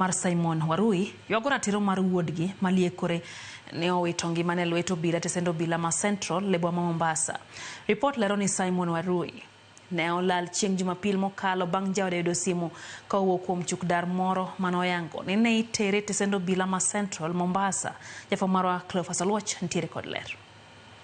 Mar Simon Warui yogo ratiro mar wuodgi maliekore ne owito ngimane lweto obila tesendo obila ma Central lebo ma Mombasa. Report lero ni Simon Warui ne olal chieng' Jumapil mokalo bang' jaode yudo simu ka owuok kuom chukdar moro manoyango ni ne itere tesendo obila ma Central Mombasa. Jafwambo marwa Cleophas Oluoch nitiere kod ler.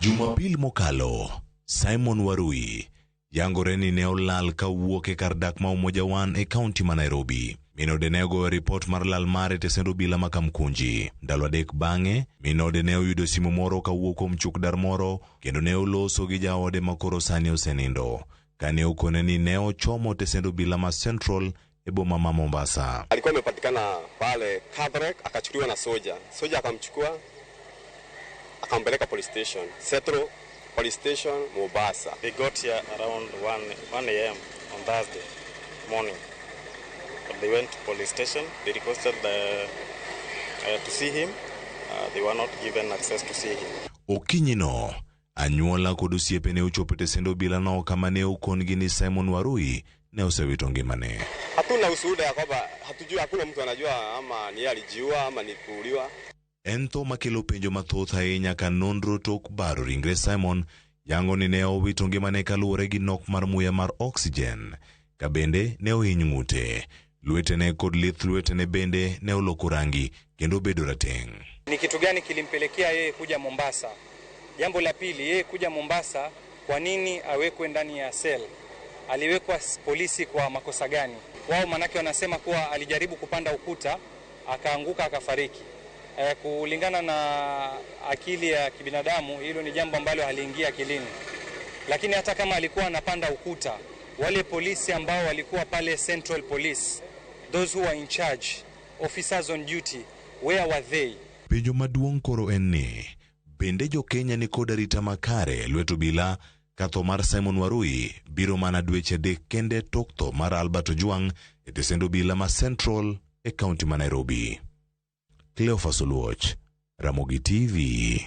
Jumapil mokalo Simon Warui yangore ni ne olal ka wuok e kar dak ma Umoja One e kaunti ma Nairobi. Minode ne ogoyo report mar lal mare tesendo obila ma Kamkunji. Ndalo adek bang'e, Minode ne oyudo simu moro ka wuok kuom chukdar moro kendo ne oloso gi jaode ma koro sani osenindo. Kane okone ni ne ochomo tesendo obila ma Central e boma ma Mombasa. Alikuwa amepatikana pale Kabrek, akachukuliwa na soja. Soja akamchukua akampeleka police station. Central Police Station, Mombasa. They got here around 1 a.m. on Thursday morning. They went to police station. They requested to see him. They were not given access to see him. Okinyino, anyuola kod osiepe ne ochopo tesendo obila no kama ne okongi ni Simon Warui ne osewito ngimane. Hatuna ushuhuda ya kwamba hatujui, hakuna mtu anajua ama ni alijiua ama ni kuuliwa. Ento makelo penjo mathoth ahinya ka nonro tok baro ringre Simon yango ni ne owito ngimane kaluwore gi nok mar muya mar oxygen. Ka bende ne ohiny ng'ute. Lwetene kod lith lwetene bende ne oloko rangi kendo bedo rateng'. Ni kitu gani kilimpelekea yeye kuja Mombasa? Jambo la pili, yeye kuja Mombasa, kwa nini awekwe ndani ya cell? Aliwekwa polisi kwa makosa gani? Wao manake wanasema kuwa alijaribu kupanda ukuta, akaanguka akafariki. Kulingana na akili ya kibinadamu, hilo ni jambo ambalo haliingia akilini. Lakini hata kama alikuwa anapanda ukuta, wale polisi ambao walikuwa pale Central Police, those who were in charge, officers on duty, where were they? Penjo maduong' koro en ni, bende jo Kenya ni kod arita makare lweto obila ka tho mar Simon Warui biro mana dweche adek kende tok tho mar Albert Ojwang e tesendo obila ma Central e kaunti ma Nairobi. Cleophas Oluoch, Ramogi TV.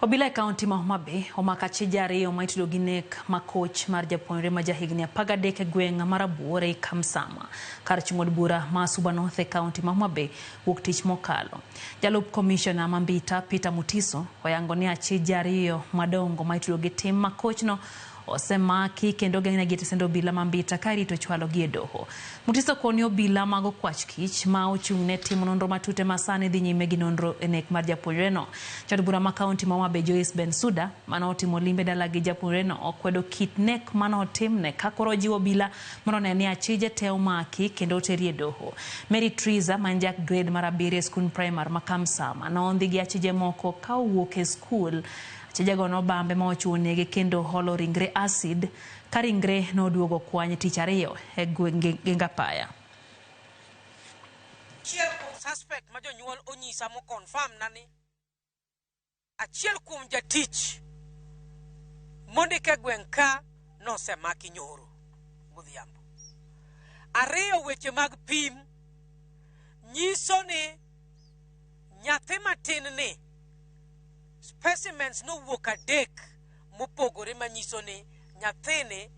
Obila e kaunti ma Homa Bay omako achije ariyo ma itudo gi nek ma koch mar japuonjre ma jahigni 13 e gweng' mar Abuor ei Kamsama. Kar chung od bura ma Suba North e kaunti ma Homa Bay wuok tich mokalo. Jalup Commissioner Mambita Peter Mutiso oyango ni achije ariyo madongo ma itudo gi tim ma kochno osemaki kendo geng'ne gi tesendo obila Mambita ka rito chwalo gi e doho. Mutiso koni obila mago kwach kich ma ochung' ne timo nonro matute masani dhi nyime gi nonro e nek mar japuonjre no. Jatend bura ma kaunti ma Homa Bay Joyce Bensouda mano otimo limbe dala gi japuonjre no okwedo kit nek mano otimne ka koro jiwo obila mondo ne ni achije te omaki kendo oteri e doho. Mary Triza manjak grade mar 7 skul primary ma Kamsama no ondhi gi achije moko ka owuok e skul. Achijego no bambe ma ochunegi kendo holo ringre acid ka ringre no duogo kwany tich ariyo e gweng' Apaya. Achiel kuom suspect ma jonyuol onyisa mo confirm nani achiel kuom jatich mondike gweng' ka nosemaki nyoro godhiambo. Ariyo weche mag pim nyiso ni nyathi matin ni specimens no wuok adek mopogore manyiso ni nyathini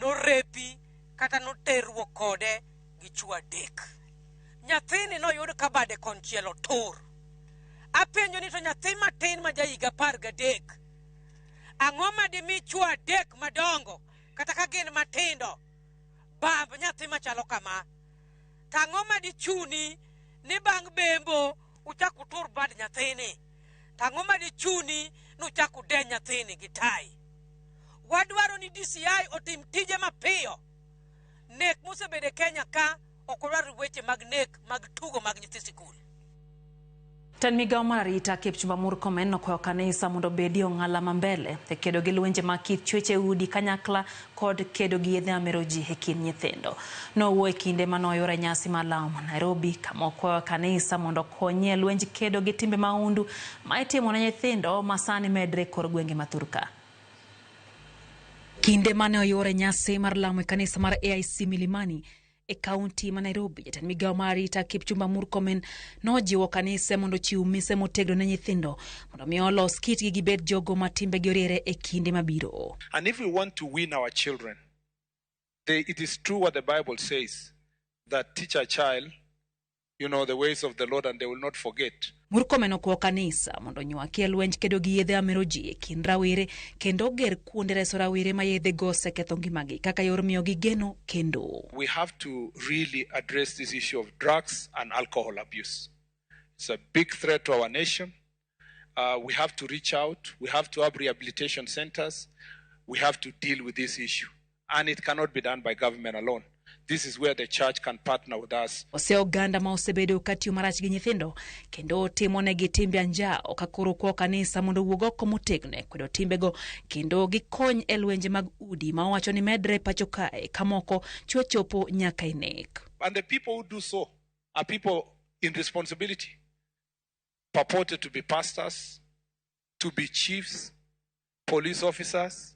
no repi kata no terruok kode gi chuo adek. Nyathini no yud ka bade konchielo tur. Apenjo ni to nyathi matin ma jahiga 13 ang'o ma dimi chuo adek madongo kata ka gin matindo bamb nyathi machalo kama? Tang'o ma dichuni ni bang' bembo uchak utur bad nyathini? Tang'o ma dichuni nuchak ude nyathini gi tai? Wadwaro ni DCI otim tije mapiyo. Nek mosebede Kenya ka okwadwar weche mag nek mag tugo mag nyithi sikul. Tan migao mar arita Kipchumba Murkomen nokwayo kanisa mondo bedi ong'ala mambele e kedo gi lwenje mag kit chweche udi kanyakla kod kedo gi yedhe amero ji e kind nyithindo. Nowuoyo e kinde manoyore nyasi mar lamo Nairobi kama okwayo kanisa mondo konye lwenj kedo gi timbe maundu ma itimo ne nyithindo ma sani medre kor gwenge ma Thurka. Kinde mane oyore nyasi mar lamo e kanisa mar AIC Milimani e kaunti ma Nairobi, jatend migao mar arita Kipchumba Murkomen nojiwo kanise mondo chiw mise motegno ne nyithindo mondo mi olos kitgi gibed jogo ma timbegi oriere e kinde mabiro. And if we want to win our children, it is true what the Bible says. that teach a child, the ways of the Lord, and they will not forget. Murkomen okwo kanisa mondo nyuakie lwenj kedo gi yedhe ameroji e kind rawere kendo ger kuonde reso rawere ma yedhe go oseketho ngimagi kaka yor miyogi geno kendo. We have to really address this issue of drugs and alcohol abuse. It's a big threat to our nation. We have to reach out. We have to have rehabilitation centers. We have to deal with this issue. And it cannot be done by government alone. This is where the church can partner with us. Ose oganda ma osebedo katiyo marach gi nyithindo kendo timonegi timbe anja okakoro kwa kanisa mondo wuog oko motegno kwedo timbego kendo gikony e lwenje mag udi ma owacho ni medre pacho kae kamoko chwe chopo nyaka inek. And the people who do so are people in responsibility, purported to be pastors, to be chiefs, police officers,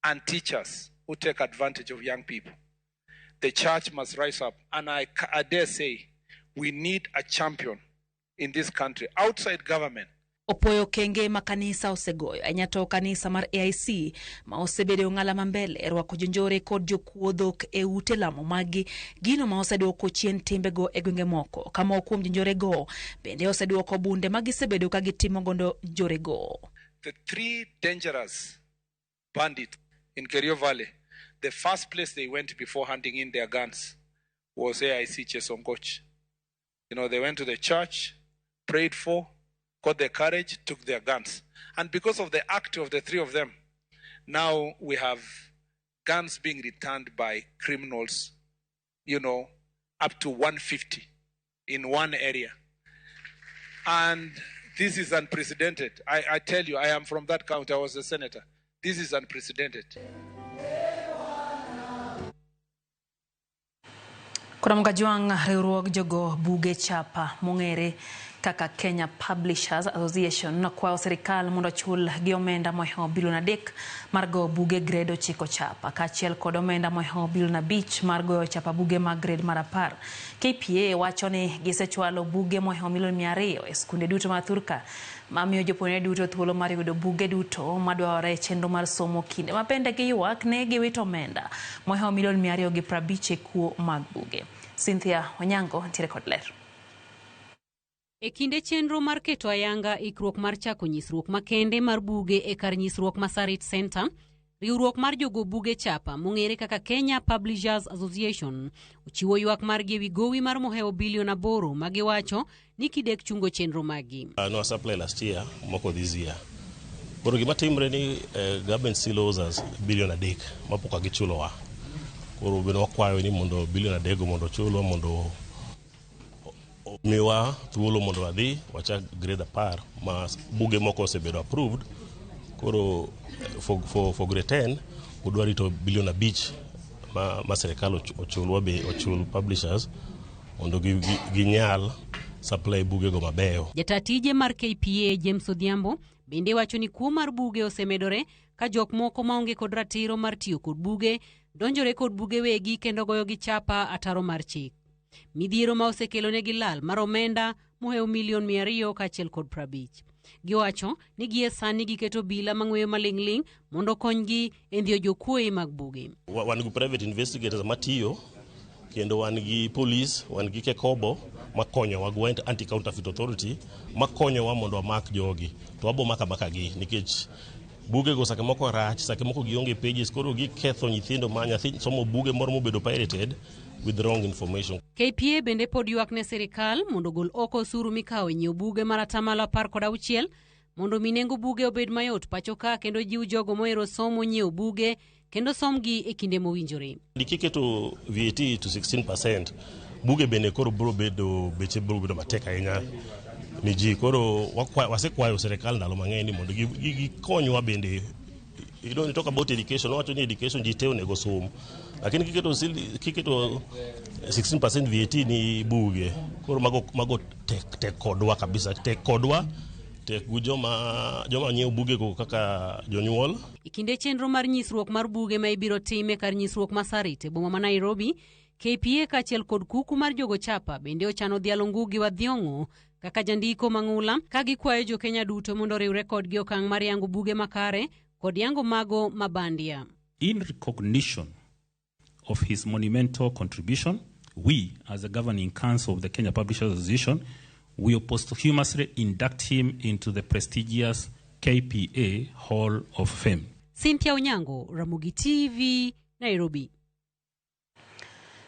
and teachers who take advantage of young people. The church must rise up, and I dare say we need a champion in this country outside government. Opoyo kenge makanisa osegoyo anyato kanisa mar AIC ma osebedo ng'ala mambele rwako jonjore kod jokuodhok e ute lamo magi gino ma oseduoko chien timbego e gwenge moko kama okuom jonjore go bende oseduoko bunde magisebedo ka gitimo gondo njore go. The three dangerous bandits in Kerio Valley, the first place they went before handing in their guns was AIC Chesongoch. They went to the church, prayed for, got their courage, took their guns. And because of the act of the three of them, now we have guns being returned by criminals, up to 150 in one area. And this is unprecedented. I tell you, I am from that county. I was a senator. This is unprecedented. Kuna mgajuang riwruog jogo buge chapa mongere kaka Kenya Publishers Association na kwa serikal mondo chul gi omenda moho bilion 3 margo buge grade 9 chapa kachiel kod omenda moho bilion 5 margo chapa buge mag grade mar 10. KPA wacho ni gisechwalo buge moho milion 200 e skunde duto ma Thurka mamiyo jopuonjre duto thuolo mar yudo buge duto madwarore chenro mar somo kinde mapende gi ywak ne giwito omenda moho milion 250 kuo mag buge. Cynthia Onyango tire kod ler. E kinde chenro mar keto ayanga ikruok mar chako nyisruok makende mar buge e kar nyisruok Masarit Center, riwruok mar jogo buge chapa mongere kaka Kenya Publishers Association uchiwo ywak mar gewi gowi mar moheo bilion 8 magiwacho ni kidek chungo chenro magi. No supply last year, moko this year. Koro gima timre ni government still owes us bilion 3 mapoka gichulo wa. Koro bino wakwayo ni mondo bilion 3 mondo chulo mondo miwa thuolo mondo adhi wachak grade 10 ma buge moko osebedo approved. Koro for grade 10 udwari to bilion 5 ma serikal ochul publishers mondo ginyal supply buge go mabeyo. Jatatije mar KPA James Odhiambo bende wacho ni kuo mar buge osemedore ka jok moko maonge kod ratiro mar tiyo kod buge donjore kod buge wegi kendo goyo gi chapa ataro mar chik. Midhiero ma osekelo ne gilal mar omenda moheo milion 200 kachiel kod 50. Giwacho ni gie sani giketo bila mang'weyo maling'ling mondo konygi e ndhiyo jokuoye mag buge. Wan gi private investigators matiyo kendo wan gi police, wan gi Kekobo makonyo wa Gwent Anti-Counterfeit Authority makonyo wa mondo amak jogi. To wabo maka gi nikech buge go sake moko rach, sake moko gionge pages, koro giketho nyithindo ma nyathi somo buge moro mobedo pirated with wrong information. KPA bende pod ywak ne serikal mondo gol oko osuru mikawo e nyiewo buge mar 16% mondo minengo buge obed mayot pachoka kendo jiw jogo mohero somo nyiewo buge kendo somgi e kinde mowinjore. Dikiketo VAT to 16%, buge bende koro bro bedo beche bro bedo matek ahinya ni ji. Koro wasekwayo serikal ndalo mang'eny ni mondo gikonywa bende. You don't talk about education, wacho ni education jite onego som. Lakini kiketo 16% VAT ni buge. Koro mago tek kodwa kabisa, tek kodwa tek joma nyiewo buge go kaka jonyuol. Ikinde chenro mar nyisruok mar buge ma ibiro time kar nyisruok Masarit e boma ma Nairobi, KPA kachiel kod kuku mar jogo chapa bende ochano dhialo Ngugi wa Thiong'o kaka jandiko mang'ula ka gikwayo jo Kenya duto mondo riwre kodgi okang' mar yango buge makare kod yango mago mabandia. In recognition of his monumental contribution we, as the governing council of the Kenya Publishers Association, will posthumously induct him into the prestigious KPA Hall of Fame. Cynthia Onyango, Ramogi TV, Nairobi.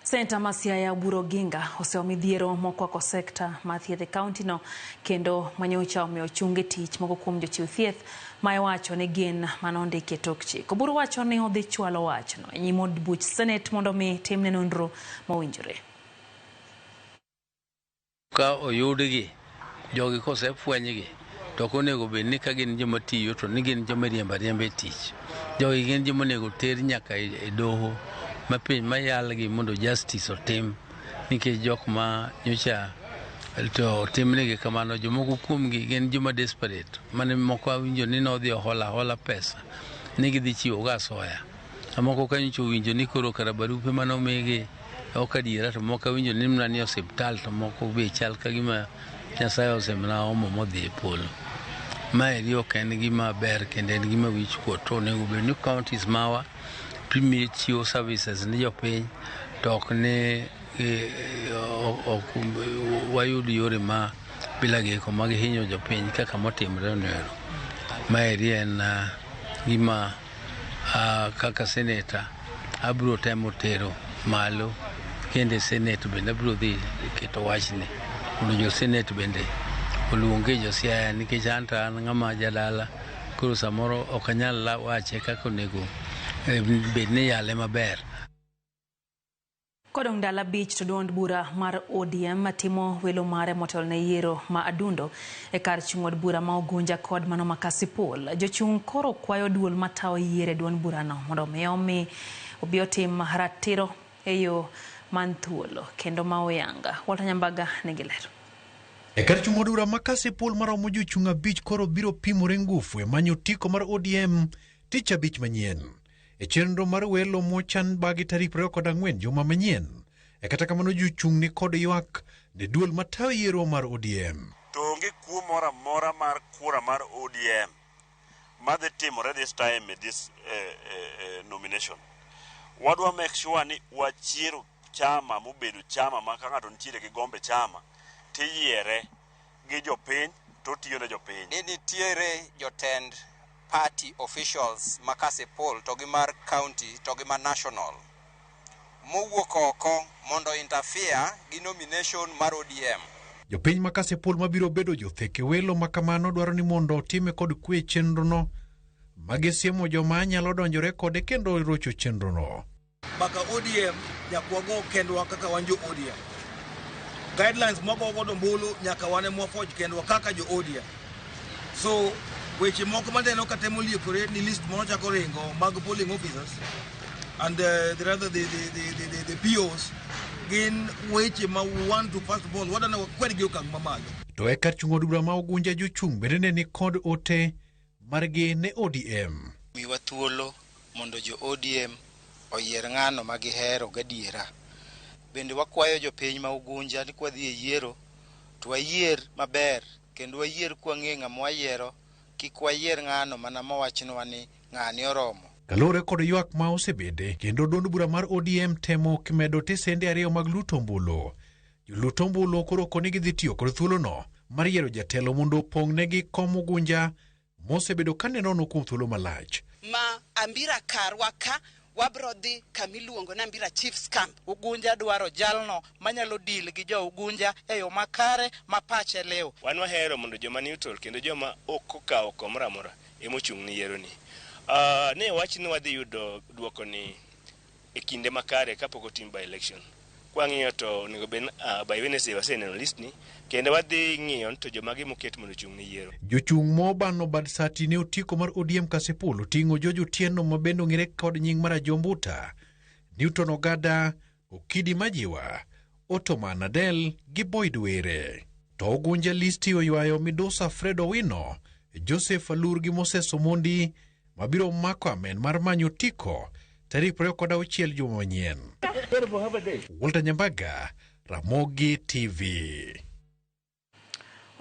Senta Masiaya Oburu Oginga oseomidhiero mokwako sekta mathiedhe kaunti no kendo manyocha omiyo chunge tich moko kuom jochiw thieth ma iwacho ni gin manondiki e tok chik. Oburu wacho ni odhi chwalo wachno e nyim od buch Senate mondo mi timne nonro mowinjore. Ka oyudgi jogi kosefwenygi to konego bed ni ka gin joma tiyo to ni gin joma riembe tich. Jogi gin joma onego ter nyaka e doho mapiny mayalgi mondo justice otim nikech jok ma nyocha to timnegi kamano. Jomoko kuomgi gin joma desperate mane moko awinjo ni nodhi hola pesa ni gidhi chiwo ga soya. Moko kanyocha winjo ni koro kara barupe manomigi ok adiera, to moko winjo ni mna ni osiptal, to moko be chal ka gima Nyasaye osemna omo modhi e polo. Mae ok en gima ber kendo en gima wich kuot. To onego bed ni counties mawa premier chiwo services ni jopiny to ok ne wayud yore ma bila giko mag hinyo jopiny kaka motimre nero. Mae en gima kaka senator abro temo tero malo kende Senate bende abro dhi keto wachni mondo jo Senate bende oluonge jo Siaya nikech an ng'ama jadala koro samoro ok anyal wache kaka onego bed ni yale maber. Kodong dala beach to duond bura mar ODM matimo welo mare motelo ne yiero ma adundo e kar chung od bura ma Ugunja kod mano ma Kasipul. Jochung koro kwayo duol matawo yiere duond bura no mondo mi obi otim ratiro e yo manthuolo kendo ma oyanga. Walter Nyambaga nigi lero. E kar chung od bura ma Kasipul maromo jochung abich koro biro pimore ngufu e manyo tiko mar ODM tich abich manyien. E chenro mar welo mochan bagi tarik 24 juma manyien. E kata kamano jochung ni kod ywak ne duol matawo yiero mar ODM. To onge kuo mora mar kura mar ODM madhi timore this time in this nomination. Wadwa make sure ni wachiero chama mobedo chama ma ka ng'ato nitiere gi gombe chama tiyiere gi jopiny to tiyo ne jopiny. Ni nitiere jotend party officials ma Kasipul to gi mar county to gi mar national mowuok oko mondo interfere gi nomination mar ODM. Jopiny ma Kasipul mabiro bedo jotheke welo makamano dwaro ni mondo time kod kwe chenro no magisiemo joma nyalo donjore kode kendo rocho chenro no. Baka ODM nyakwago kendwa kaka wanjo ODM. Guidelines moko godo mbulu nyaka wane mwafoj kendwa kaka jo ODM. So weche moko mandeno katemo liekore ni list mono chako ringo mag polling officers and the POs gin weche ma want to first of all wadana kwed gi okang mamalo. To e kar chung od bura ma Ugunja jochung bende ni kod ote margi ne ODM. Miwa thuolo mondo jo ODM oyier ng'ano ma gihero gadiera. Bende wakwayo jopiny ma Ugunja ni kwadhi e yiero to wayier maber kendo wayier kwang'e ng'ama wayiero kik wayier ng'ano mana mawachnwa ni ng'ani oromo. Kalore kod ywak ma osebede kendo duond bura mar ODM temo kimedo tesende ariyo mag luto ombulu. Joluto ombulu koro koni gidhi tiyo kod thuolo no mar yiero jatelo mondo opong' negi kom Ugunja mosebedo ka nenono kuom thuolo malach. Ma ambira karwa ka wabrodhi kamiluongo na ambira Chiefs Camp. Ugunja dwaro jalno manyalo deal gi jo Ugunja e yo makare mapache leo. Wan wahero mondo joma neutral kendo joma ok okawo komora mora emochung' ni yiero ni. Ne wach ni wadhi yudo duoko ni e kinde makare kapok otim by election. Kwang'iyo to onego ben by Wednesday waseneno list ni kendo wadhi ng'iyo to joma gimoket mondo chung' ni yiero. Jochung' mobano bad sati ne otiko mar ODM Kasipul oting'o George Otieno mabendo ng'ere kod nying mar Ajombuta, Newton Ogada, Okidi Majiwa, Ottoman Adel gi Boyd Were. To Ugunja listi oywayo Midosa Fred Owino, Joseph Alur gi Moses Omondi mabiro mako amen mar manyo tiko tarik 26 juma manyien. Walter Nyambaga, Ramogi TV.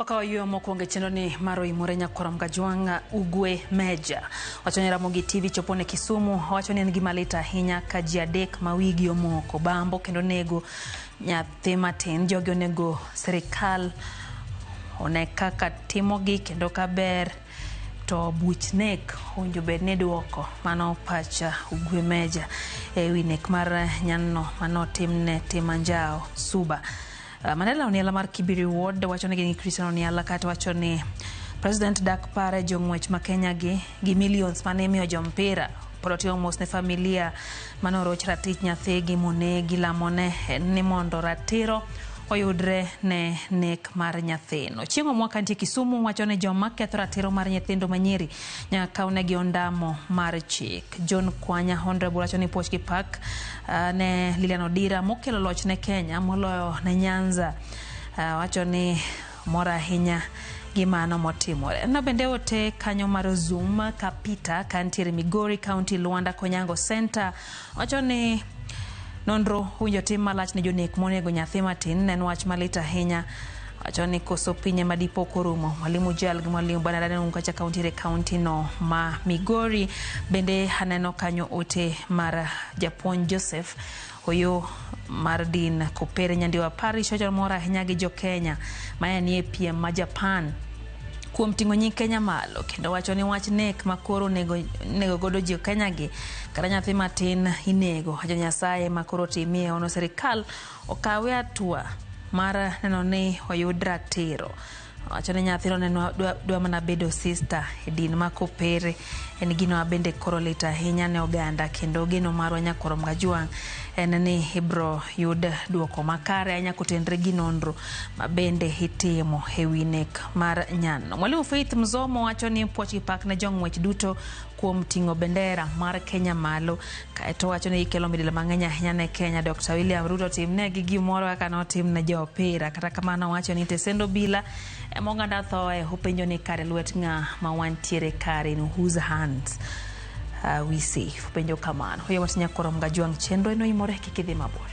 Wakawayo mokwonge chendo ni maro imore nyakoram Kajwang' Ugwe Meja. Wachoni Ramogi TV chopone Kisumu. Wachoni en gima lit ahinya ka ji adek mawigi omoko bambo kendo nego nyathi matin. Jogi onego sirikal one kaka timogi kendo kaber to buch nek owinjo bed ni duoko mano pacha Ugwe Meja ewi nek mar nyanno mano timne Timanjao Suba. Manela Oniala mar Kibiri Ward wachoni gi Christian Oniala kata wachoni President dak pare jong'wech ma Kenya gi millions mane miyo jompira protio mos ne familia manoroch ratich nyathigi monegi lamone ni mondo ratiro oyudre ne nek mar nyathino. Chieng'o mwaka ntie Kisumu wachone joma ketho ratiro mar nyithindo manyiri nyaka onegi ondamo mar chik. John Kwanya Honorable wachoni Pochki Park ne Lilian Odira mokelo loch ne Kenya moloyo ne Nyanza wachoni mora ahinya gimano motimore. Na bende ote kanyo mar Zoom kapita kantiere Migori County Luanda Konyango Center wachoni nonro winjo tim malach ne jonek monego nyathi matin en wach malit ahinya wachoni koso pinye madipo korumo. Mwalimu Jal gi mwalimu Banadane Unkacha County no ma Migori bende haneno kanyo ote mar Japuonj Joseph Oyo mar din Kopere Nyandiwa Parish wachoni mora ahinya gi jo Kenya maya nie piem ma Japan kuom tingo nyi Kenya malo kendo wachoni wach nek makoro nego godo ji Kenya gi kata nyathi matin inego ajo Nyasaye makoro timie ono serikal okawe atua mar neno ni oyud ratiro. Wachoni nyathino neno dwa mana bedo sister e din ma Kopere en gino abende koro lit ahinya ne oganda kendo gino marwa nyakorom Kajwang' en ni ibro yud duoko makare anya kotendre gi nonro mabende hitimo ewi nek mar nyano. Mwalimu Faith Mzomo wachoni Pochki Park ne jong'wech duto kuom tingo bendera mar Kenya malo kaeto wachoni ikelo midila mang'eny ahinya ne Kenya. Dr. William Ruto timne gi gimoro kaka notimne jopira kata kamano wachoni tesendo bila emoganda thoe upenjo ni kare lwet ng'a ma wantiere kare in whose hands we see upenjo kamano. Hoyo watinya korom Kajwang' chenro eno imore kikidhi mabor.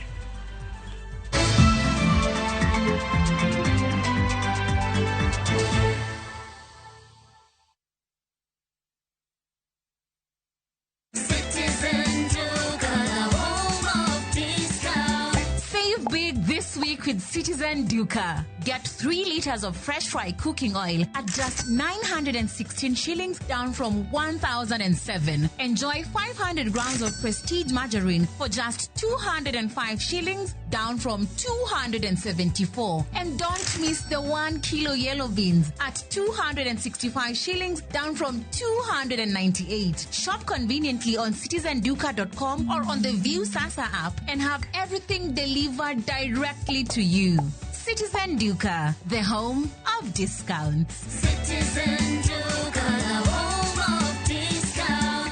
With Citizen Duca. Get 3 liters of fresh fry cooking oil at just 916 shillings down from 1,007. Enjoy 500 grams of Prestige margarine for just 205 shillings down from 274. And don't miss the 1 kilo yellow beans at 265 shillings down from 298. Shop conveniently on citizenduca.com or on the View Sasa app and have everything delivered directly to you. Citizen Duca, the home of discounts. Citizen Duca, the home of discounts.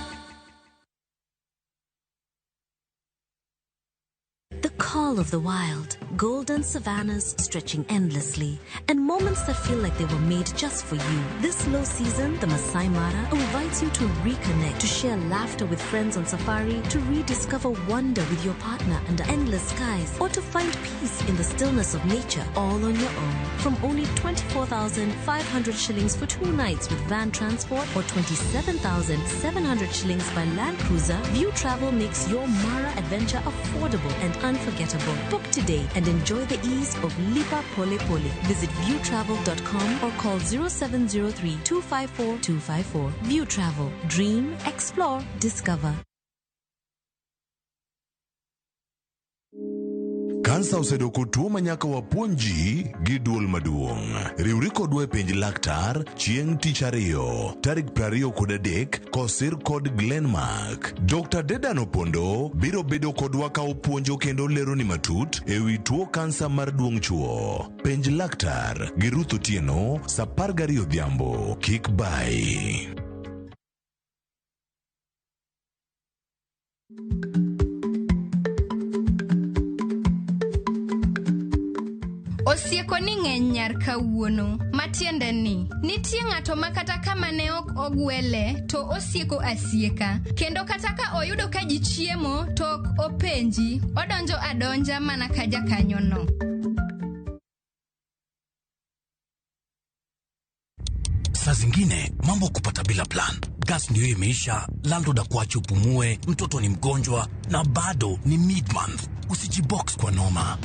The call of the wild, golden savannas stretching endlessly, and moments that feel like they were made just for you. This low season, the Masai Mara invites you to reconnect, to share laughter with friends on safari, to rediscover wonder with your partner under endless skies, or to find peace in the stillness of nature, all on your own. From only 24,500 shillings for 2 nights with van transport or 27,700 shillings by land cruiser, View Travel makes your Mara adventure affordable and unforgettable. Book today and enjoy the ease of Lipa Pole Pole. Visit viewtravel.com or call 0703 254 254. View Travel. Dream, explore, discover. Kansa osedoko tuo manyaka wapuonji gi duol maduong'. Riwri kodwa e penj laktar chieng' tich ariyo tarik 23 kosir kod Glenmark. Dr. Dedan Opondo biro bedo kodwa ka opuonjo kendo lero ni matut ewi tuo kansa mar duong' chuo. Penj laktar gi Ruth Otieno sa 12 odhiambo. Kik bai. Osieko ni ng'eny nyar kawuono, matiende ni nitie ng'ato ma kata kama ne ok ogwele to osieko asieka, kendo kata ka oyudo ka ji chiemo to ok openji, odonjo adonja mana ka jakanyono. Saa zingine mambo kupata bila plan. Gas ndio imeisha, landlord akuache upumue, mtoto ni mgonjwa na bado ni mid-month. Usijibox kwa noma.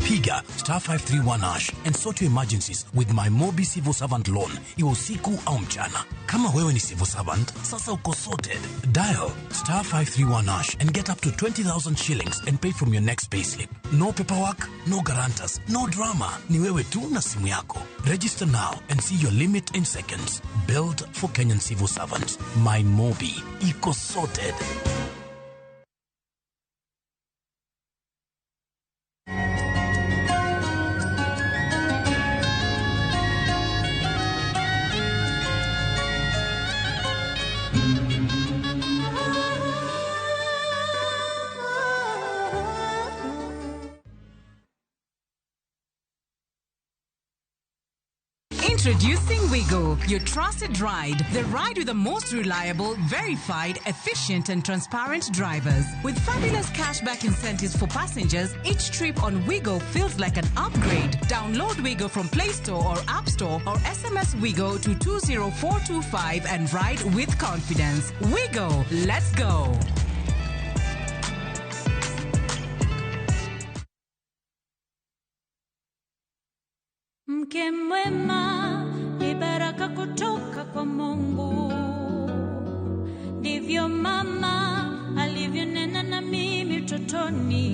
Piga *531# and sort your emergencies with my Mobi Civil Servant Loan. Iwe usiku au mchana. Kama wewe ni civil servant, sasa uko sorted. Dial *531# and get up to 20,000 shillings and pay from your next payslip. No paperwork, no guarantors, no drama. Ni wewe tu na simu yako. Register now and see your limit in seconds. Built for Kenyan civil servants. My Mobi. Iko sorted. Introducing Wigo, your trusted ride. The ride with the most reliable, verified, efficient and transparent drivers. With fabulous cashback incentives for passengers, each trip on Wigo feels like an upgrade. Download Wigo from Play Store or App Store or SMS Wigo to 20425 and ride with confidence. Wigo, let's go. Mke mwema ni baraka kutoka kwa Mungu. Ndivyo mama alivyonena na mimi utotoni.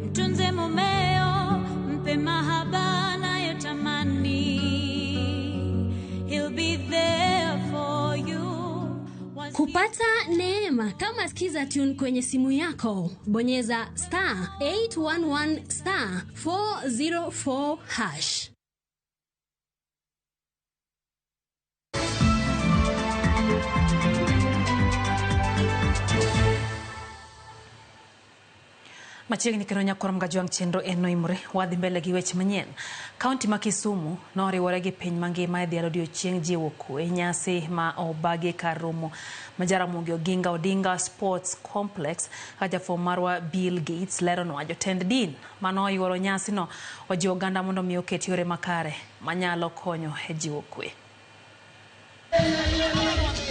Mtunze mumeo, mpe mahaba anayotamani. He'll be there for you. Kupata neema kama sikiza tune kwenye simu yako, bonyeza *811*404#. Machiegni kendo nyakoro mgajwang chenro eno imre wadhi mbele gi weche manyien. Kaunti ma Kisumu noriwore gi piny mangima e dhialo odiechieng' jiwo kwe nyasi ma obagi kar romo ma Jaramogi Oginga Odinga Sports Complex. Jafwambo marwa Bill Gates leronwa jotend din manoyuoro nyasi no ojiwo oganda mondo mi oket yore makare manyalo konyo e jiwo kwe.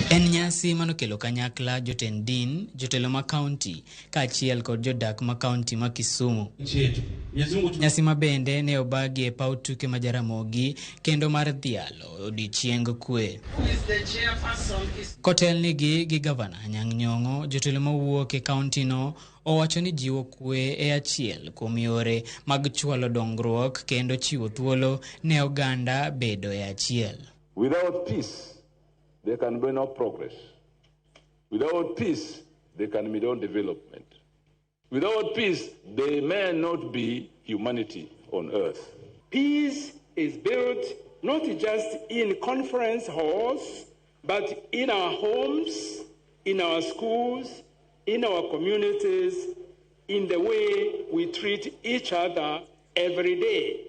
En nyasi manokelo kanyakla jotend din, jotelo ma kaunti, kaachiel kod jodak ma kaunti ma Kisumu. Nyasi mabende ne obagi e paw tuke ma Jaramogi kendo mar dhialo odiechieng' kwe. Kotelnigi gi gavana Anyang' Nyong'o, jotelo mawuok e kaunti no owacho ni jiwo kwe e achiel kuom yore mag chwalo dongruok kendo chiwo thuolo ne oganda bedo e achiel. Without peace, there can be no progress. Without peace, there can be no development. Without peace, there may not be humanity on earth. Peace is built not just in conference halls, but in our homes, in our schools, in our communities, in the way we treat each other every day.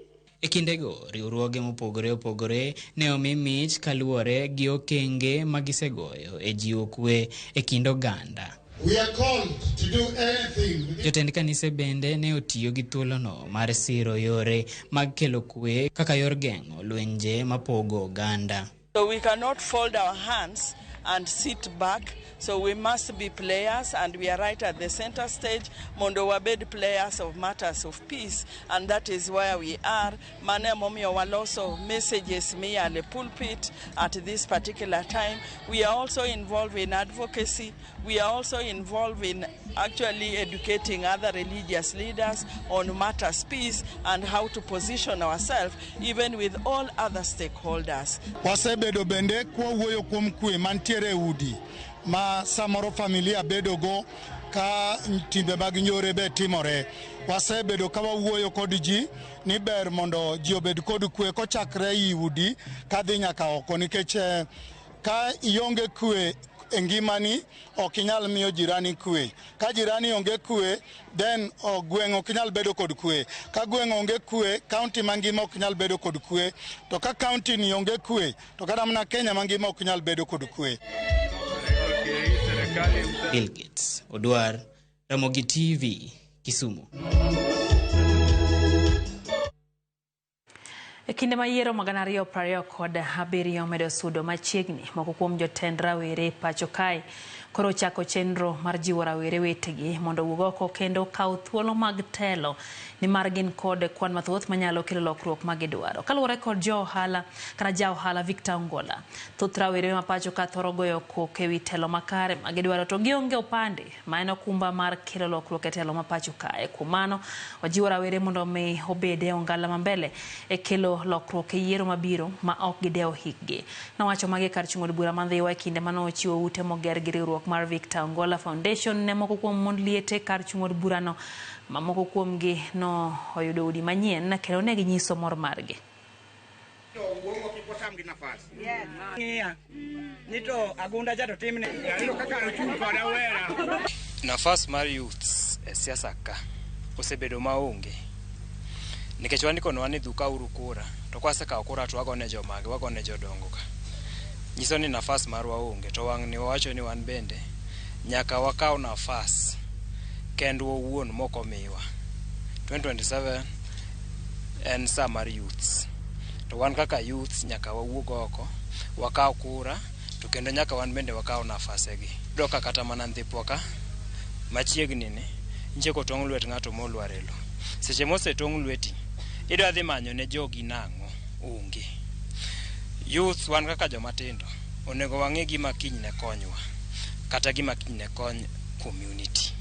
E kindego, riwruoge mopogore opogore ne omi mich kaluwore gi okenge magisegoyo e jiwo kwe e kind oganda. We are called to do anything. Jotend kanise bende ne otiyo gi thuolono mar siro yore mag kelo kwe kaka yor geng'o lwenje mapogo oganda. So we cannot fold our hands and sit back. So we must be players, and we are right at the center stage. Mondo wabed players of matters of peace, and that is where we are. Mane momio waloso messages me at the pulpit at this particular time. We are also involved in advocacy. We are also involved in actually educating other religious leaders on matters peace and how to position ourselves even with all other stakeholders. Wasebedo bende kwa wuoyo kuom kwe mantiere udi ma samoro familia bedo go ka timbe mag njore be timore. Wasebedo ka wawuoyo kod ji ni ber mondo ji obed kod kwe kochakre i udi kadhi nyaka oko, nikech ka ionge kwe engimani okinyal miyo jirani kwe. Ka jirani onge kwe, then gweng' okinyal bedo kod kwe. Ka gweng' onge kwe, county mangima okinyal bedo kod kwe. To ka county ni onge kwe, to kata mana Kenya mangima okinyal bedo kod kwe. Bill Gates, Odwar, Ramogi TV, Kisumu. E kinde ma yiero magana ariyo prariyo kod abiriyo medo sudo machiegni, moko kuom jotend rawere pacho kae koro chako chenro mar jiwo rawere wetegi mondo wuog oko kendo kaw thuolo mag telo, nimar gin kod kwan mathoth manyalo kelo lokruok ma gidwaro. Kaluwore kod jaohala Victor Ongola, thoth rawere ma pacho ka thoro goyo koko ewi telo makare ma gidwaro to gionge opande ma en okumba mar kelo lokruok e telo ma pacho kae. Kuom mano, wajiwo rawere mondo mi obede ongala mambele e kelo lokruok e yiero mabiro ma ok gidewo hikgi. Nowacho magi kar chung'o od bura mandhiwa e kinde mano ochiwo ute moger gi riwruok mar Victor Ongola Foundation ne moko kuom mond liete kar chung'o od burano, ma moko kuomgi no oyudo udi manyien kendo ne ginyiso mor margi. Nafas mar youths e siasa ka osebedo maonge nikech wan kono wan idhuka uru kura to kwasekawo kura to wagone jomage, wagone jodongo ka. Nyiso ni nafas marwa onge, to wang' ni wawacho ni wan bende nyaka wakaw nafas kendo owuon moko miwa. 2027 en sa mar youths, to wan kaka youths nyaka wawuog oko wakaw kura to kendo nyaka wan bende wakaw nafasegi. Doka kata mana ndhipwa ka machiegni ni ncheko tong' lwet ng'ato molwarelo. Seche mose tong' lweti idwa dhi manyo ne jogi nang'o onge. Youth wan kaka jomatindo onego wang'e gima kiny ne konywa kata gima kiny ne kony community.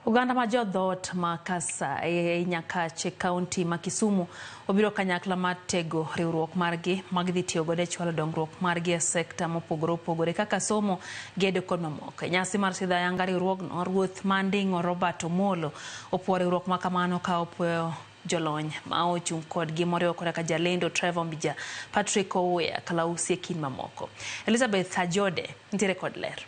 Uganda ma jodhot ma Kasai Nyakache kaunti ma Kisumu obiro kanyakla mar tego riwruok margi magdhi tiyo godo e chwalo dongruok margi e sekta mopogore opogore kaka somo, gedo kod mamoko. Nyasi mar sidho ayanga riwruogno, Ruoth Manding'o Robert Omolo opuo riwruok ma kamano ka opuoyo jolony ma ochung' kodgi moriwo koda ka jalendo Trevor Mbija, Patrick Ouya, Kalausi e kind mamoko. Elizabeth Ajode nitiere kod ler.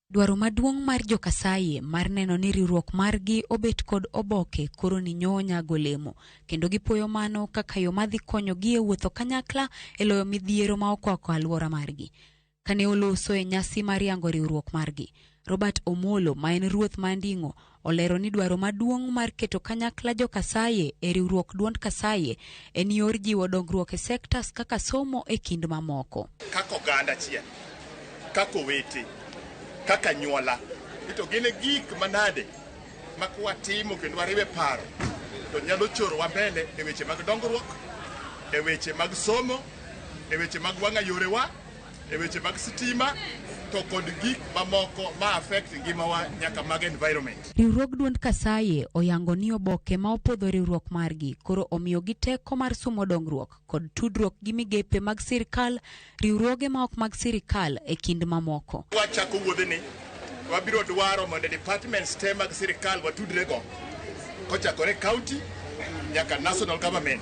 Dwaro maduong' mar Jo-Kasai mar neno ni riwruok margi obet kod oboke koro ni nyonya golemo, kendo gipuoyo mano kaka yo madhi konyogi e wuotho kanyakla e loyo midhiero ma okwako alwora margi. Kane oloso e nyasi mar yango riwruok margi, Robert Omolo ma en Ruoth Manding'o olero ni dwaro maduong' mar keto kanyakla Jo-Kasai e riwruok duond Kasai en yor jiwo dongruok e sektas kaka somo e kind mamoko. Kaka oganda achiel, kaka owete, kaka nyuola, ito gine gik manade ma kwatimo kendo wariwe paro to nyalo chorowa mbele e weche mag dongruok, e weche mag somo, e weche mag wang'a yorewa, e weche mag sitima to kod gik mamoko ma affect ngimawa nyaka mag environment. Riwruog duond Kasai oyango ni oboke ma opodho riwruok margi koro omiyo gi teko mar somo dongruok kod tudruok gi migepe mag sirkal, riwruoge ma ok mag sirkal e kind mamoko. Wachako wuodheni wabiro dwaro mondo departments te mag sirkal watudrego kochakore county nyaka national government,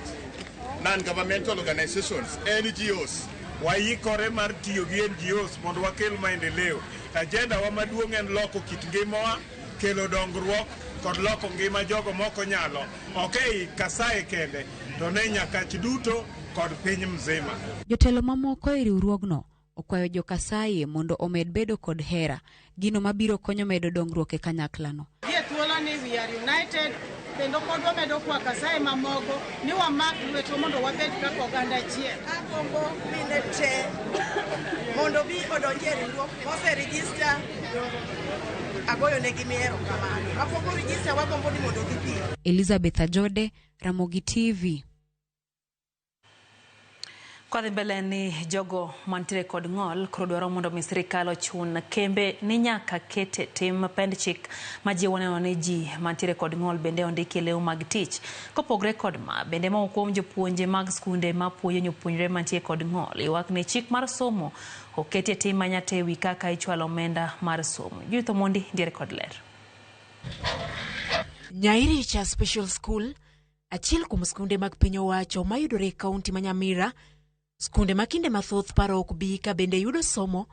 non-governmental organizations, NGOs. Waikore mar tiyo gi NGOs mondo wakel maendeleo. Agenda wa maduong' en loko kit ngimawa, kelo dongruok kod loko ngima jogo moko nyalo. Okay, Kasai kende to ne Nyakach duto kod piny mzima. Jotelo mamoko e riwruogno okwayo Jo-Kasai mondo omed bedo kod hera, gino mabiro konyo medo dongruok e kanyaklano. Thuolo ni we are united kendo pod wamedo kwa Kasai mamoko ni wamak lweto mondo wabed kaka oganda achiel. Agombo mine te mondo bi odonje riwruok mose register agoyo negi miero kamano. Mapoko register wagombo ni mondo gidhi. Elizabeth Ajode, Ramogi TV. Kwa mbele ni jogo mantiere kod ng'ol koro dwaro mondo mi sirkal ochun kembe ni nyaka kete tim pend chik ma jiwo neno ni ji mantiere kod ng'ol bende ondiki lew mag tich. Kopogre kod ma bende moko kuom jopuonje mag skunde ma puonjo jopuonjre mantiere kod ng'ol ywak ni chik mar somo okete tim manyate wi kaka ichwalo omenda mar somo. Judith Omondi nitiere kod ler. Nyairi cha Special School, achiel kuom skunde mag piny owacho mayudore e kaunti ma Nyamira, skunde makinde mathoth paro ok bi ka bende yudo somo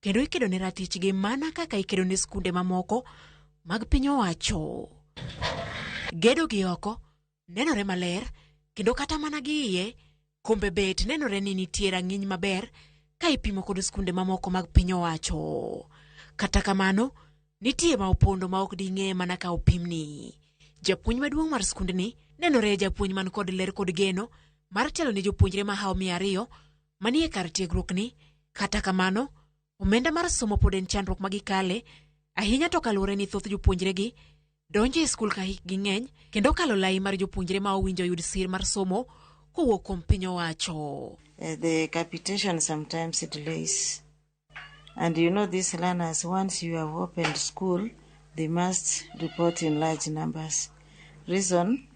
kendo ikedo ne ratichgi mana kaka ikedo ne skunde mamoko mag piny owacho. Gedo gi oko nenore maler kendo kata mana gi iye kombe bet nenore ni nitie rang'iny maber ka ipimo kod skunde mamoko mag piny owacho. Kata kamano nitie ma opondo ma ok ding'e mana ka opimni. Japuonj maduong' mar skundni nenore japuonj man kod ler kod geno mar telo ne jopuonjre mahao 200 manie kar tiegruok ni. Kata kamano, omenda mar somo pod en chandruok magikale, ahinya to kaluwore ni thoth jopuonjre gi donjo e skul ka hikgi ng'eny kendo kalo lai mar jopuonjre ma owinjo yud sir mar somo kowuok kuom piny owacho. The capitation sometimes delays. And you know these learners, once you have opened school, they must report in large numbers. Reason,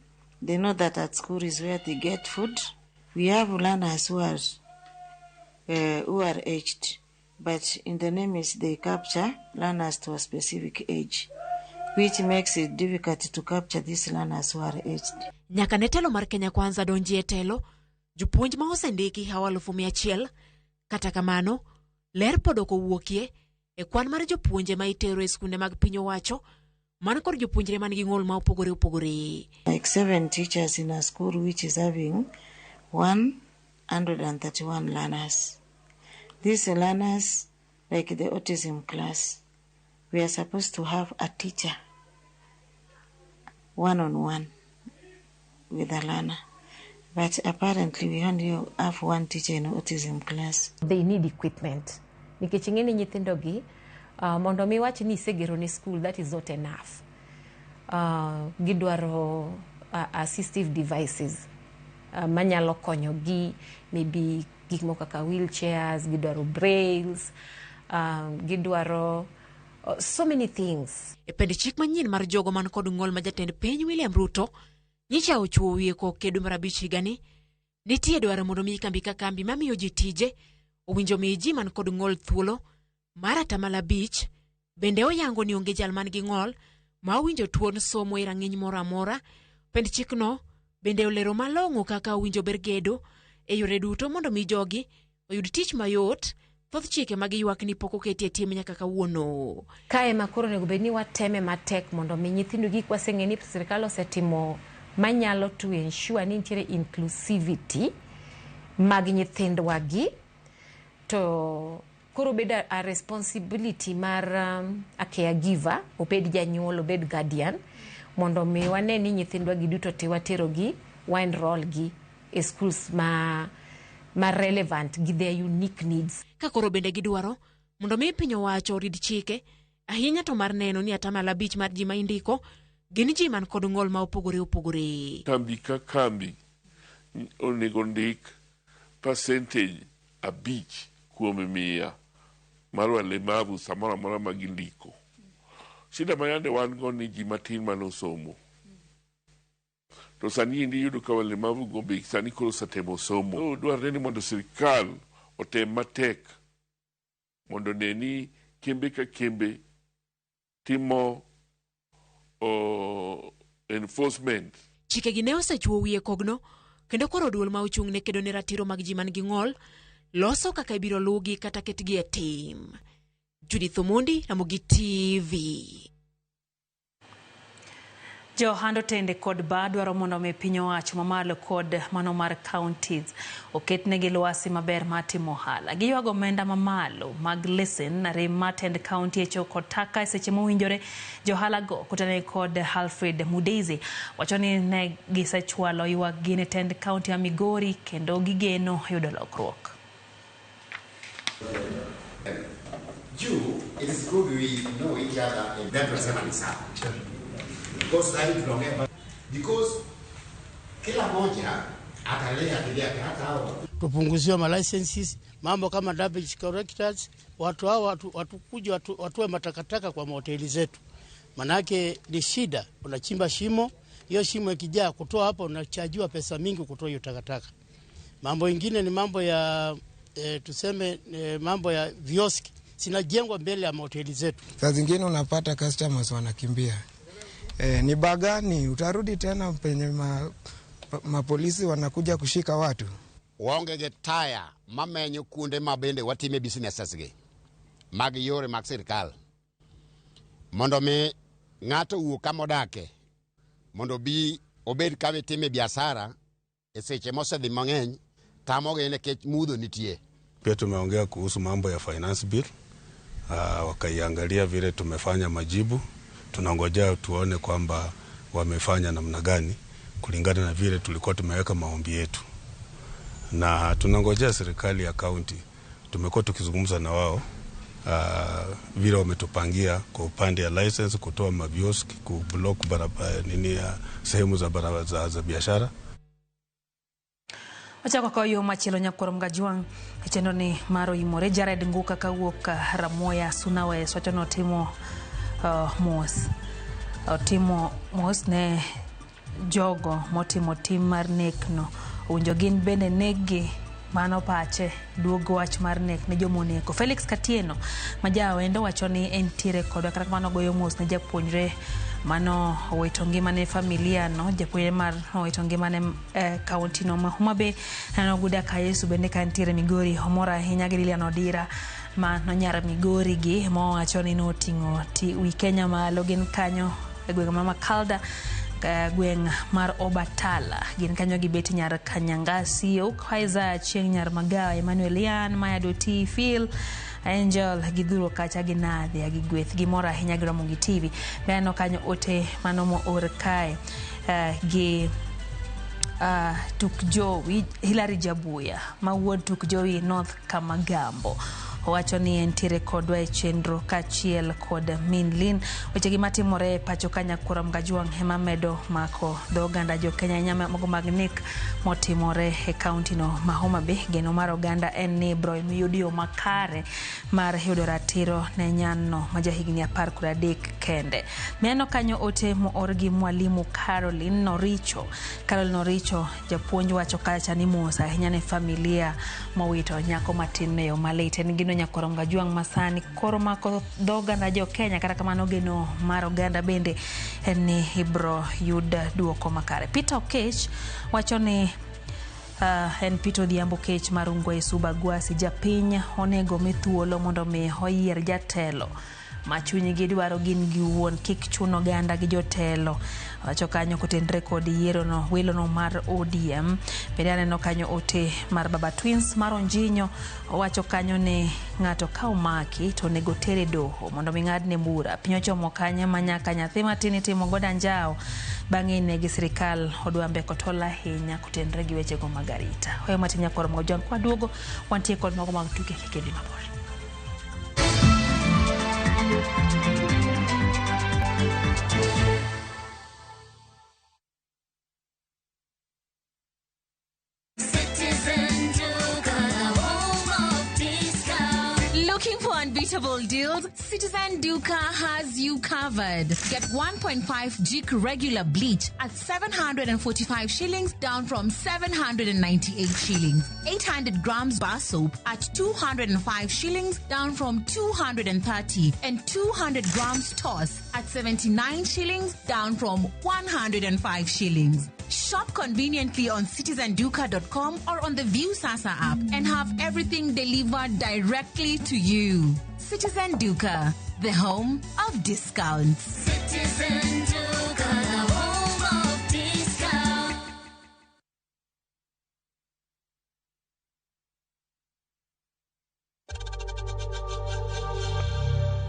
they know that at school is where they get food. We have learners who are aged, but in the name is they capture learners to a specific age, which makes it difficult to capture these learners who are aged. Nyaka ne telo mar Kenya Kwanza donji e telo, jopuonj ma osendiki hawa 100,000. Kata kamano, ler pod ok owuokie e kwan mar jopuonje ma itero e skunde mag piny owacho man kod jopuonjre man gi ng'ol ma opogore opogore. Like 7 teachers in a school which is having 131 learners. These learners, like the autism class, we are supposed to have a teacher one-on-one with a learner. But apparently we only have one teacher in autism class. They need equipment. Nikech ing'eni nyithindo gi mondo mi wach ni segero ni school, that is not enough. Gidwaro assistive devices manyalo konyo gi, maybe gik moko kaka wheelchairs, gidwaro brails, gidwaro so many things. E pend chik manyien mar jogo man kod ng'ol ma jatend piny William Ruto nyicha ochuo wiye ko kedo mar 5 higani, nitie dwaro mondo mi kambi ka kambi mamiyo ji tije owinjo mi ji man kod ng'ol thuolo mar 5%. Bende oyango ni onge jal man gi ng'ol ma owinjo tuon somo e rang'iny moro amora. Pend chikno bende olero malong'o kaka owinjo ber gedo e yore duto mondo mi jogi oyud tich mayot. Thoth chike mag ywak ni pok oketi e tim nyaka kawuono. Kae makoro nego bed ni wateme matek mondo mi nyithindo gi kwaseng'e ni sirkal osetimo manyalo to ensure ni nitiere inclusivity mag nyithindwa gi, to koro bed a responsibility mar a caregiver, obed janyuol, obed guardian, mondo mi wane ni nyithindwa gi duto te watero gi enroll gi e schools ma relevant gi their unique needs. Ka koro bende gidwaro mondo mi piny owacho orid chike, ahinya to mar neno ni 5% mar ji ma indiko gin ji man kod ng'ol ma opogore opogore. Kambi ka kambi onego ndik percentage 5 kuom 100 mar walemavu samora mora ma gindiko. Shida mayande wan go ni ji matin manosomo. To sani indi yudo ka walemavu go be sani koro satemo somo. Dwarore ni mondo sirkal otem matek mondo neni kembe ka kembe timo enforcement. Chike gi ne osechuo wiye kogno, kendo koro duol ma ochung' ne kedo ne ratiro mag ji man gi ng'ol loso kaka ibiro lugi kata ketgi e tim. Judith Omondi, Ramogi TV. Johando tende kod ba dwaro mondo mi piny owacho mamalo kod mano mar counties oketnegi lwasi maber matimo ohala. Giywago omenda mamalo mag lesen rem matend county echo kod taka seche mowinjore. Johala go kutane kod Alfred Mudezi wacho ni ne gisechwalo ywak gi ne tend county ya Migori kendo gigeno yudo lokruok. It is good we know each other and that was because kila moja atalea kile hata hao tupunguziwe ma licenses, mambo kama garbage collectors, watu hao watukuja watoe matakataka kwa mahoteli zetu. Manake ni shida, unachimba shimo, hiyo shimo ikijaa kutoa hapo unachajiwa pesa mingi kutoa hiyo takataka. Mambo mengine ni mambo ya mambo ya vioski sinajengwa mbele ya mahoteli zetu. Saa zingine unapata customers wanakimbia. Ni bagani utarudi tena penye mapolisi wanakuja kushika watu. Waongege taya mamenyo kunde mabende watime businesses gi mag yore mag sirkal mondo mi ng'ato wuok kamodake mondo bi obed kama time biashara e seche mosedhi mang'eny tamoge nikech mudho nitie. Pia tumeongea kuhusu mambo ya finance bill, wakaiangalia vile tumefanya majibu. Tunangojea tuone kwamba wamefanya namna gani kulingana na vile tulikuwa tumeweka maombi yetu, na tunangojea serikali ya kaunti. Tumekuwa tukizungumza na wao vile wametupangia kwa upande ya license, kutoa mavioski, kublock barabara sehemu za barabara za biashara. Achako kwa yo machilo Nyakorom Gajwang chendo ni maro imore Jared Nguka kawuoka Ramoya Sunawe swachono timo mos ne jogo motimo tim mar nekno unjo gin bende negi mano pache duogo wach mar nek ne jomoneko. Felix Katieno majawendo wachoni entiere kodwa kata mano goyo mos ne japuonjre mano owito ngimane familia no japuonjre mar owito ngimane kaunti no ma Homa Bay nano guda ka Yesu bende kantiere Migori homora ahinya gi Lilian Odira ma no nyara Migori gi mo wachoni no tingo wi Kenya ma login kanyo e gweng' ma Makalda gweng' mar Obatala gin kanyo gibeti nyar Kanyangasi Ukaiza Chieng nyar Magawa Emmanuel Yan Maya Doti Phil Angel gidhuro kacha ginadhi agigweth gimora ahinya gi Ramogi TV beno kanyo ote mano mo or kae gi Tukjowi Hilary Jabuya mawuod Tukjowi North Kamagambo owacho ni entiere kodwa e chenro kachiel kod Minlin weche gi matimore pacho Nyakorom Gajwang hema medo mako dho oganda jo Kenya nyama mogo magnik motimore e kaunti no ma Homa Bay. Geno mar oganda en ni bro yudio makare mar yudo ratiro ne nyanno ma jahigni 13 kende. Meno kanyo ote mo orgi mwalimu Caroline Noricho japuonj wacho kacha ni mosa ahinya ne familia mowito nyako matin ne yo malete ni Nyakorom Gajwang masani koro mako dho oganda jo Kenya kata kamano geno mar oganda bende en ni ibro yuda duoko makare. Peter Okech wacho ni en Peter Odhiambo Okech mar Ungwe Suba Gwasi japiny onego mithuolo mondo mi oyier jatelo machunyi gi dwaro gin gi wuon kik chuno oganda gi jotelo wacho kanyo kotendre kod yiero no welo no mar ODM. Bende aneno kanyo ote mar Baba Twins mar Onjinyo wacho kanyo ne ng'ato ka omaki to nego tere doho mondo mi ng'adne bura. Piny ochomo kanye manyaka nyathi matin timo goda njao bang'e ne gi sirikal odwambe kotola ahinya kotendre gi weche go magarita. Hoyo matin Nyakorom Gajwang kwa duogo wantie kod mago mag tuke kikendi mabor. Looking for unbeatable deals? Citizen Duka has you covered. Get 1.5 Jik regular bleach at 745 shillings down from 798 shillings. 800 grams bar soap at 205 shillings down from 230. And 200 grams toss at 79 shillings down from 105 shillings. Shop conveniently on citizenduka.com or on the View Sasa app and have everything delivered directly to you. Citizen Duka, the home of discounts. Citizen Duka, the home of discounts.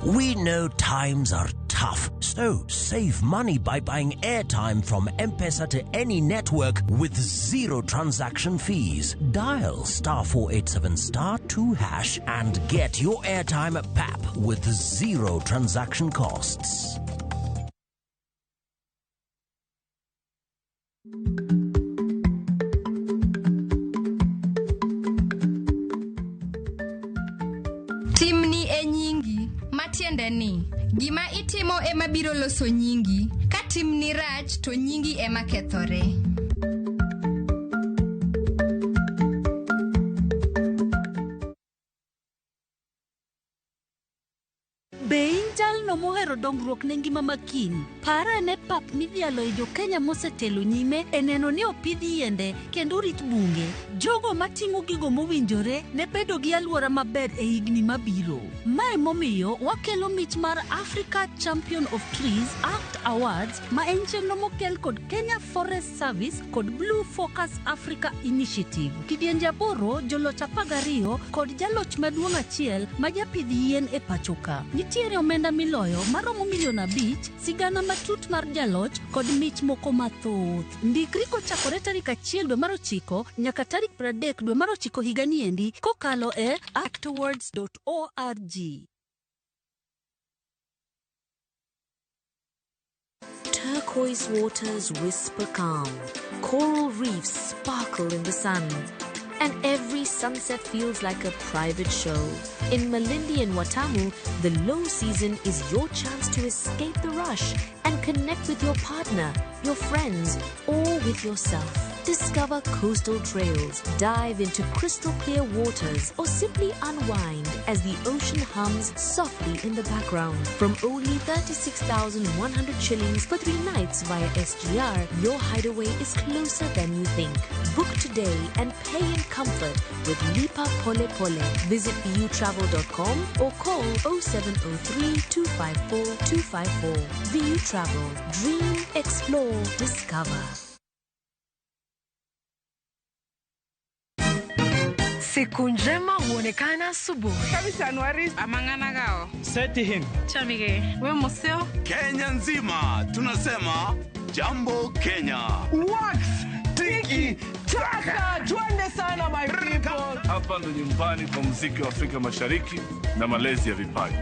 We know times are tough, so save money by buying airtime from M-Pesa to any network with zero transaction fees. Dial *487*2# and get your airtime PAP with zero transaction costs. Timni e nyingi, matiende ni gima itimo ema biro loso nyingi, ka timni rach to nyingi ema kethore. Jalno mohero dongruok ne ngima makiny para ne pap midhialo e jo Kenya mosetelo nyime e neno ni opidh yiende kendo rit bunge. Jogo matimo gigo mowinjore ne bedo gi alwora maber e higni mabiro. Mae momiyo wakelo mich mar Africa Champion of Trees Act Awards ma en chenro mokel kod Kenya Forest Service kod Blue Focus Africa Initiative. Kidienje aboro joloch 12 kod jaloch maduong' achiel ma japidh yien e pachoka. Nitiere omenda miloyo maromo chiemo $5 sigana matut mar jaloch kod mich moko mathoth. Ndikri kochakore tarik 1 dwe mar 9 nyaka tarik 30 dwe mar 9 higani endi kokalo e actwards.org. Turquoise waters whisper calm, coral reefs sparkle in the sun, and every sunset feels like a private show. In Malindi and Watamu, the low season is your chance to escape the rush and connect with your partner, your friends, or with yourself. Discover coastal trails, dive into crystal clear waters, or simply unwind as the ocean hums softly in the background. From only 36,100 shillings for 3 nights via SGR, your hideaway is closer than you think. Book today and pay in comfort with Lipa Pole Pole. Visit vutravel.com or call 0703 254 254. VU Travel. Dream, explore, discover. Siku njema huonekana asubuhi. Kabisa Januari amangana gao. Seti him. Chamige, we museo. Kenya nzima tunasema jambo Kenya. Wax, tiki, taka, twende sana my people. Hapa ndo nyumbani kwa muziki wa Afrika Mashariki na malezi ya vipaji.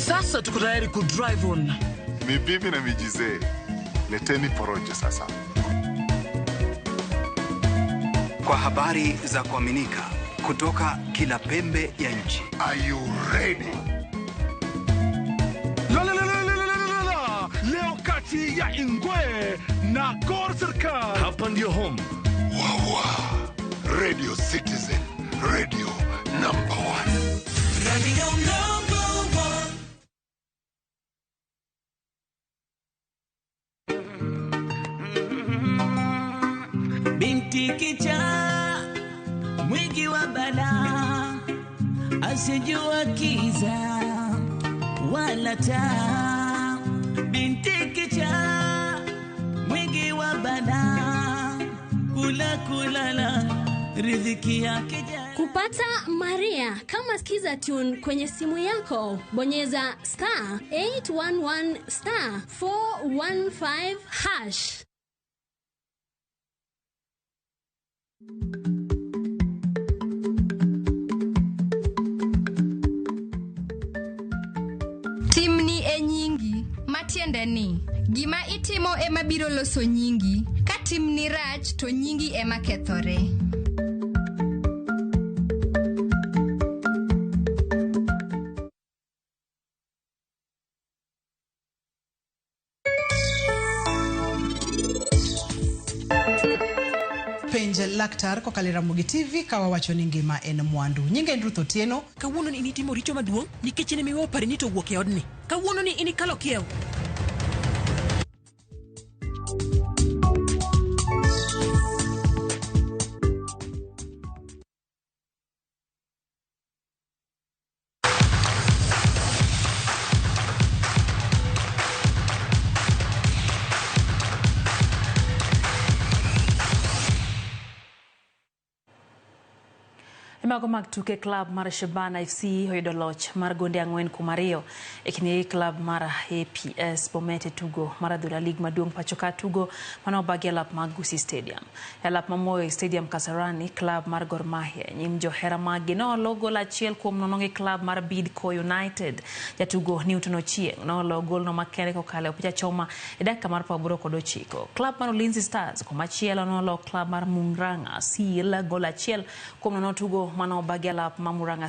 Sasa tuko tayari ku drive on. Mibibi na mijize. Leteni porojo sasa. Kwa habari za kuaminika kutoka kila pembe ya nchi. Are you ready? Leo kati ya Ingwe na Gor Serikali. Hapa ndio home. Wawa. Radio Citizen. Radio number 1. Radio number 1. Binti kicha mwingi wa bala, asijua kiza wala taa. Binti kicha mwingi wa bala, kulala riziki yake. Kupata Maria kama skiza tune kwenye simu yako, bonyeza *811 *415#. Timni e nyingi, matiende ni gima itimo ema biro loso nyingi, ka timni rach to nyingi ema kethore. Penj laktar kokalo Ramogi TV kawa wacho ni ngima en mwandu. Nyinge Ruth Otieno. Kawuono ni initimo richo maduong' nikech ne miwa pare ni to wuok e odni. Kawuono ni inikalo kiew. Mago mag tuke club mar Shabana FC hoyudo loch mar gonde 4-2 ekini club mar APS Bomet tugo mar adhula lig maduong' pachoka tugo mano bagi lap mag Gusii Stadium. Lap Moi Stadium Kasarani club mar Gor Mahia nyim johera magi no logo la chiel kuom nono club mar Bidco United. Jatugo Newton Ochieng no logo no makere kokale opicha choma e dakika mar 89. Club mar Ulinzi Stars kuma chielo no lo club mar Murang'a Seal gola chiel kuom nono tugo mano bagi lap Murang'a